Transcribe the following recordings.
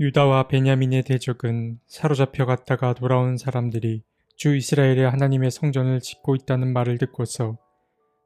유다와 베냐민의 대적은 사로잡혀 갔다가 돌아온 사람들이 주 이스라엘의 하나님의 성전을 짓고 있다는 말을 듣고서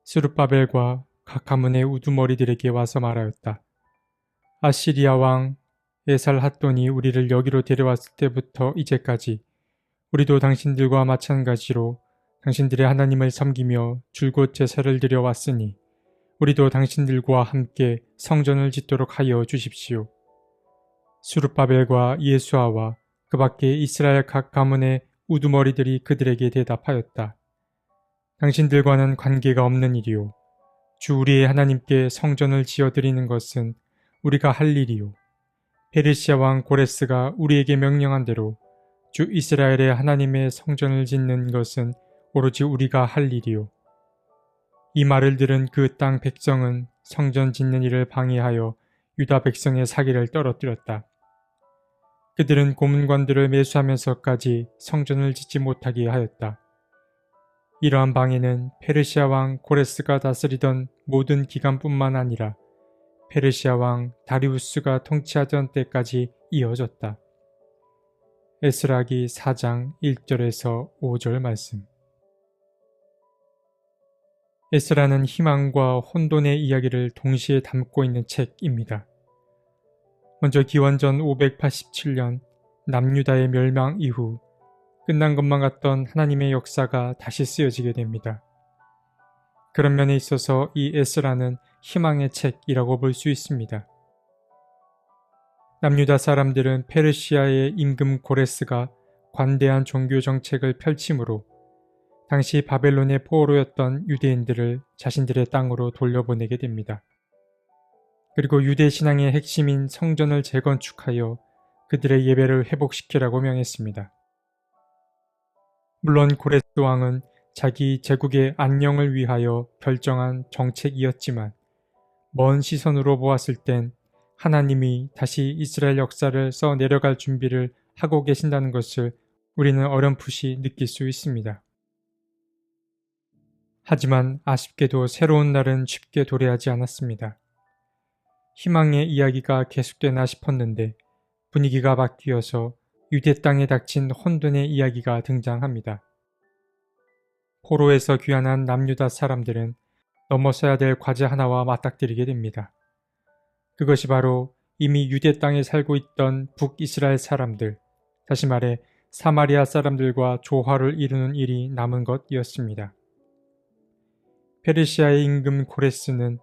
스룹바벨과 각 가문의 우두머리들에게 와서 말하였다. 아시리아 왕 에살핫돈이 우리를 여기로 데려왔을 때부터 이제까지 우리도 당신들과 마찬가지로 당신들의 하나님을 섬기며 줄곧 제사를 드려왔으니 우리도 당신들과 함께 성전을 짓도록 하여 주십시오. 수룹바벨과 예수아와 그 밖에 이스라엘 각 가문의 우두머리들이 그들에게 대답하였다. 당신들과는 관계가 없는 일이요. 주 우리의 하나님께 성전을 지어드리는 것은 우리가 할 일이요. 페르시아 왕 고레스가 우리에게 명령한 대로 주 이스라엘의 하나님의 성전을 짓는 것은 오로지 우리가 할 일이요. 이 말을 들은 그 땅 백성은 성전 짓는 일을 방해하여 유다 백성의 사기를 떨어뜨렸다. 그들은 고문관들을 매수하면서까지 성전을 짓지 못하게 하였다. 이러한 방해는 페르시아 왕 고레스가 다스리던 모든 기간뿐만 아니라 페르시아 왕 다리우스가 통치하던 때까지 이어졌다. 에스라기 4장 1절에서 5절 말씀. 에스라는 희망과 혼돈의 이야기를 동시에 담고 있는 책입니다. 먼저 기원전 587년 남유다의 멸망 이후 끝난 것만 같던 하나님의 역사가 다시 쓰여지게 됩니다. 그런 면에 있어서 이 에스라는 희망의 책이라고 볼 수 있습니다. 남유다 사람들은 페르시아의 임금 고레스가 관대한 종교 정책을 펼침으로 당시 바벨론의 포로였던 유대인들을 자신들의 땅으로 돌려보내게 됩니다. 그리고 유대 신앙의 핵심인 성전을 재건축하여 그들의 예배를 회복시키라고 명했습니다. 물론 고레스 왕은 자기 제국의 안녕을 위하여 결정한 정책이었지만 먼 시선으로 보았을 땐 하나님이 다시 이스라엘 역사를 써내려갈 준비를 하고 계신다는 것을 우리는 어렴풋이 느낄 수 있습니다. 하지만 아쉽게도 새로운 날은 쉽게 도래하지 않았습니다. 희망의 이야기가 계속되나 싶었는데 분위기가 바뀌어서 유대 땅에 닥친 혼돈의 이야기가 등장합니다. 포로에서 귀환한 남유다 사람들은 넘어서야 될 과제 하나와 맞닥뜨리게 됩니다. 그것이 바로 이미 유대 땅에 살고 있던 북이스라엘 사람들, 다시 말해 사마리아 사람들과 조화를 이루는 일이 남은 것이었습니다. 페르시아의 임금 고레스는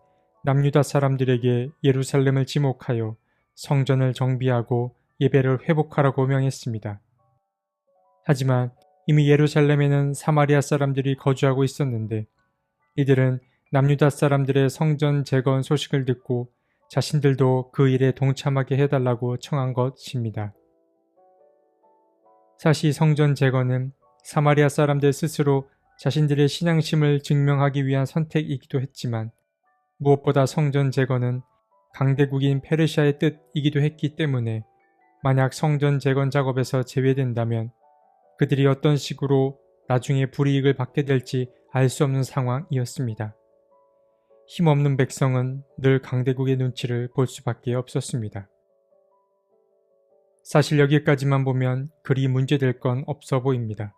남유다 사람들에게 예루살렘을 지목하여 성전을 정비하고 예배를 회복하라고 명했습니다. 하지만 이미 예루살렘에는 사마리아 사람들이 거주하고 있었는데 이들은 남유다 사람들의 성전 재건 소식을 듣고 자신들도 그 일에 동참하게 해달라고 청한 것입니다. 사실 성전 재건은 사마리아 사람들 스스로 자신들의 신앙심을 증명하기 위한 선택이기도 했지만 무엇보다 성전 재건은 강대국인 페르시아의 뜻이기도 했기 때문에 만약 성전 재건 작업에서 제외된다면 그들이 어떤 식으로 나중에 불이익을 받게 될지 알 수 없는 상황이었습니다. 힘없는 백성은 늘 강대국의 눈치를 볼 수밖에 없었습니다. 사실 여기까지만 보면 그리 문제될 건 없어 보입니다.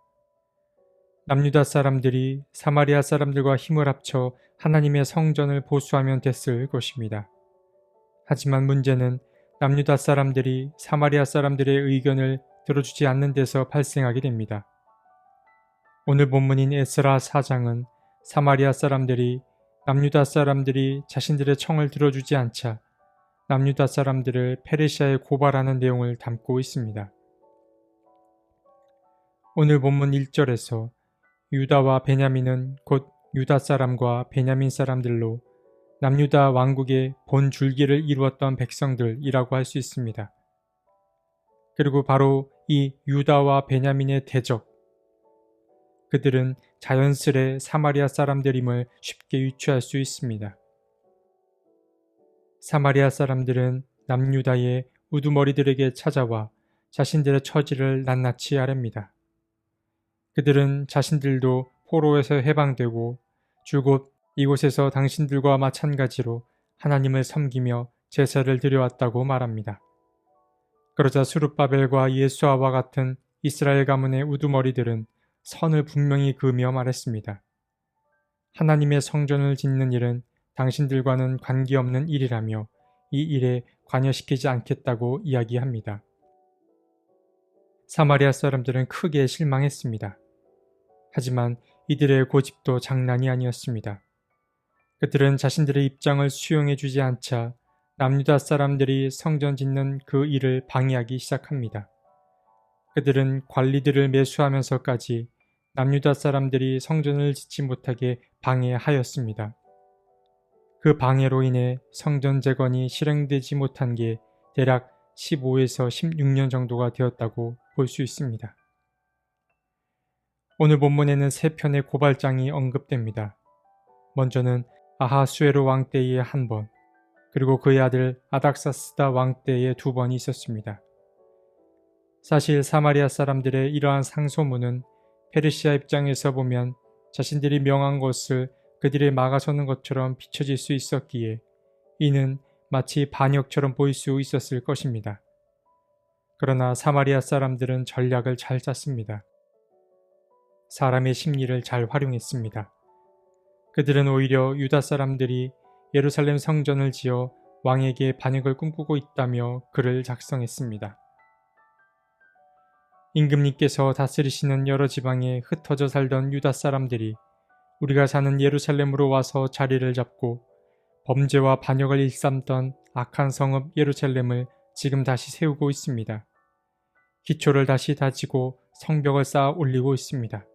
남유다 사람들이 사마리아 사람들과 힘을 합쳐 하나님의 성전을 보수하면 됐을 것입니다. 하지만 문제는 남유다 사람들이 사마리아 사람들의 의견을 들어주지 않는 데서 발생하게 됩니다. 오늘 본문인 에스라 4장은 사마리아 사람들이 남유다 사람들이 자신들의 청을 들어주지 않자 남유다 사람들을 페르시아에 고발하는 내용을 담고 있습니다. 오늘 본문 1절에서 유다와 베냐민은 곧 유다 사람과 베냐민 사람들로 남유다 왕국의 본 줄기를 이루었던 백성들이라고 할 수 있습니다. 그리고 바로 이 유다와 베냐민의 대적, 그들은 자연스레 사마리아 사람들임을 쉽게 유추할 수 있습니다. 사마리아 사람들은 남유다의 우두머리들에게 찾아와 자신들의 처지를 낱낱이 아렵니다. 그들은 자신들도 포로에서 해방되고 줄곧 이곳에서 당신들과 마찬가지로 하나님을 섬기며 제사를 드려왔다고 말합니다. 그러자 스룹바벨과 예수아와 같은 이스라엘 가문의 우두머리들은 선을 분명히 그으며 말했습니다. 하나님의 성전을 짓는 일은 당신들과는 관계없는 일이라며 이 일에 관여시키지 않겠다고 이야기합니다. 사마리아 사람들은 크게 실망했습니다. 하지만 이들의 고집도 장난이 아니었습니다. 그들은 자신들의 입장을 수용해 주지 않자 남유다 사람들이 성전 짓는 그 일을 방해하기 시작합니다. 그들은 관리들을 매수하면서까지 남유다 사람들이 성전을 짓지 못하게 방해하였습니다. 그 방해로 인해 성전 재건이 실행되지 못한 게 대략 15에서 16년 정도가 되었다고 볼 수 있습니다. 오늘 본문에는 세 편의 고발장이 언급됩니다. 먼저는 아하수에로 왕 때에 한 번, 그리고 그의 아들 아닥사스다 왕 때에 두 번이 있었습니다. 사실 사마리아 사람들의 이러한 상소문은 페르시아 입장에서 보면 자신들이 명한 것을 그들이 막아서는 것처럼 비춰질 수 있었기에 이는 마치 반역처럼 보일 수 있었을 것입니다. 그러나 사마리아 사람들은 전략을 잘 짰습니다. 사람의 심리를 잘 활용했습니다. 그들은 오히려 유다 사람들이 예루살렘 성전을 지어 왕에게 반역을 꿈꾸고 있다며 글을 작성했습니다. 임금님께서 다스리시는 여러 지방에 흩어져 살던 유다 사람들이 우리가 사는 예루살렘으로 와서 자리를 잡고 범죄와 반역을 일삼던 악한 성읍 예루살렘을 지금 다시 세우고 있습니다. 기초를 다시 다지고 성벽을 쌓아 올리고 있습니다.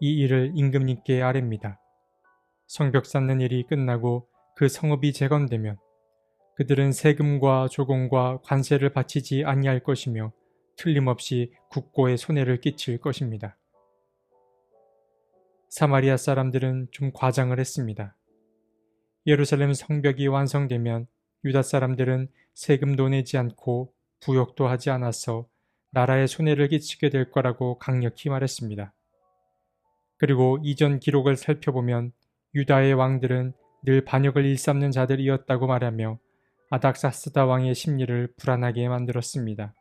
이 일을 임금님께 아뢰입니다. 성벽 쌓는 일이 끝나고 그 성읍이 재건되면 그들은 세금과 조공과 관세를 바치지 아니할 것이며 틀림없이 국고에 손해를 끼칠 것입니다. 사마리아 사람들은 좀 과장을 했습니다. 예루살렘 성벽이 완성되면 유다 사람들은 세금도 내지 않고 부역도 하지 않아서 나라에 손해를 끼치게 될 거라고 강력히 말했습니다. 그리고 이전 기록을 살펴보면 유다의 왕들은 늘 반역을 일삼는 자들이었다고 말하며 아닥사스다 왕의 심리를 불안하게 만들었습니다.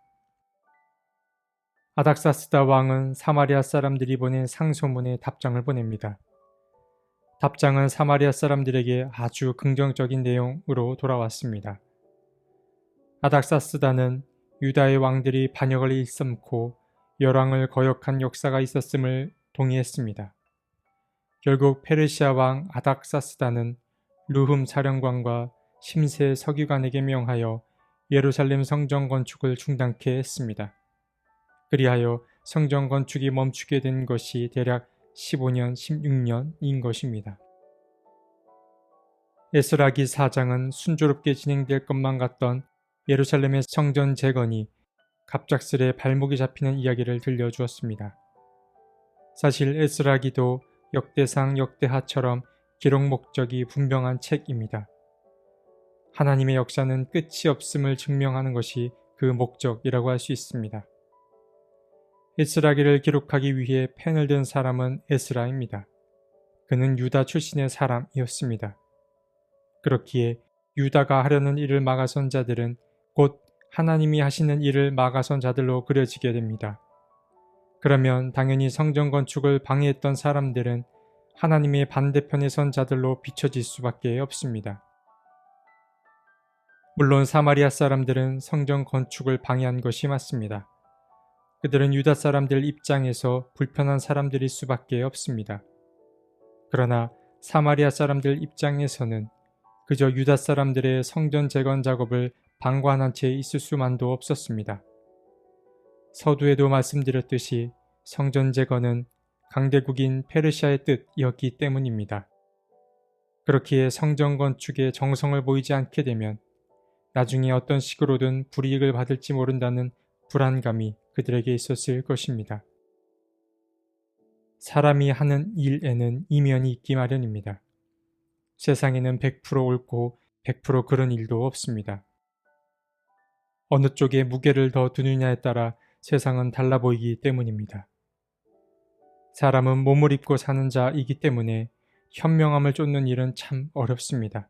아닥사스다 왕은 사마리아 사람들이 보낸 상소문에 답장을 보냅니다. 답장은 사마리아 사람들에게 아주 긍정적인 내용으로 돌아왔습니다. 아닥사스다는 유다의 왕들이 반역을 일삼고 열왕을 거역한 역사가 있었음을 동의했습니다. 결국 페르시아 왕 아닥사스다는 르훔 사령관과 심세 서기관에게 명하여 예루살렘 성전 건축을 중단케 했습니다. 그리하여 성전 건축이 멈추게 된 것이 대략 15년, 16년인 것입니다. 에스라기 4장은 순조롭게 진행될 것만 같던 예루살렘의 성전 재건이 갑작스레 발목이 잡히는 이야기를 들려주었습니다. 사실 에스라기도 역대상 역대하처럼 기록 목적이 분명한 책입니다. 하나님의 역사는 끝이 없음을 증명하는 것이 그 목적이라고 할 수 있습니다. 에스라기를 기록하기 위해 펜을 든 사람은 에스라입니다. 그는 유다 출신의 사람이었습니다. 그렇기에 유다가 하려는 일을 막아선 자들은 곧 하나님이 하시는 일을 막아선 자들로 그려지게 됩니다. 그러면 당연히 성전 건축을 방해했던 사람들은 하나님의 반대편에 선 자들로 비춰질 수밖에 없습니다. 물론 사마리아 사람들은 성전 건축을 방해한 것이 맞습니다. 그들은 유다 사람들 입장에서 불편한 사람들일 수밖에 없습니다. 그러나 사마리아 사람들 입장에서는 그저 유다 사람들의 성전 재건 작업을 방관한 채 있을 수만도 없었습니다. 서두에도 말씀드렸듯이 성전 재건은 강대국인 페르시아의 뜻이었기 때문입니다. 그렇기에 성전 건축에 정성을 보이지 않게 되면 나중에 어떤 식으로든 불이익을 받을지 모른다는 불안감이 그들에게 있었을 것입니다. 사람이 하는 일에는 이면이 있기 마련입니다. 세상에는 100% 옳고 100% 그런 일도 없습니다. 어느 쪽에 무게를 더 두느냐에 따라 세상은 달라 보이기 때문입니다. 사람은 몸을 입고 사는 자이기 때문에 현명함을 쫓는 일은 참 어렵습니다.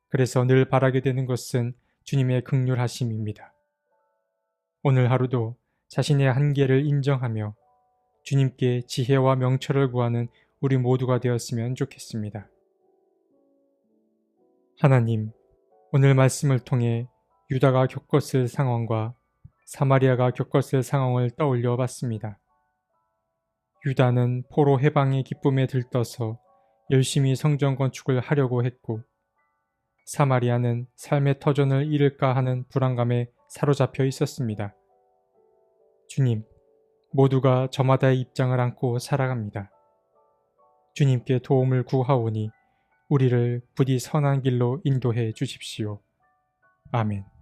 그래서 늘 바라게 되는 것은 주님의 긍휼하심입니다. 오늘 하루도 자신의 한계를 인정하며 주님께 지혜와 명철을 구하는 우리 모두가 되었으면 좋겠습니다. 하나님, 오늘 말씀을 통해 유다가 겪었을 상황과 사마리아가 겪었을 상황을 떠올려 봤습니다. 유다는 포로 해방의 기쁨에 들떠서 열심히 성전 건축을 하려고 했고, 사마리아는 삶의 터전을 잃을까 하는 불안감에 사로잡혀 있었습니다. 주님, 모두가 저마다의 입장을 안고 살아갑니다. 주님께 도움을 구하오니 우리를 부디 선한 길로 인도해 주십시오. 아멘.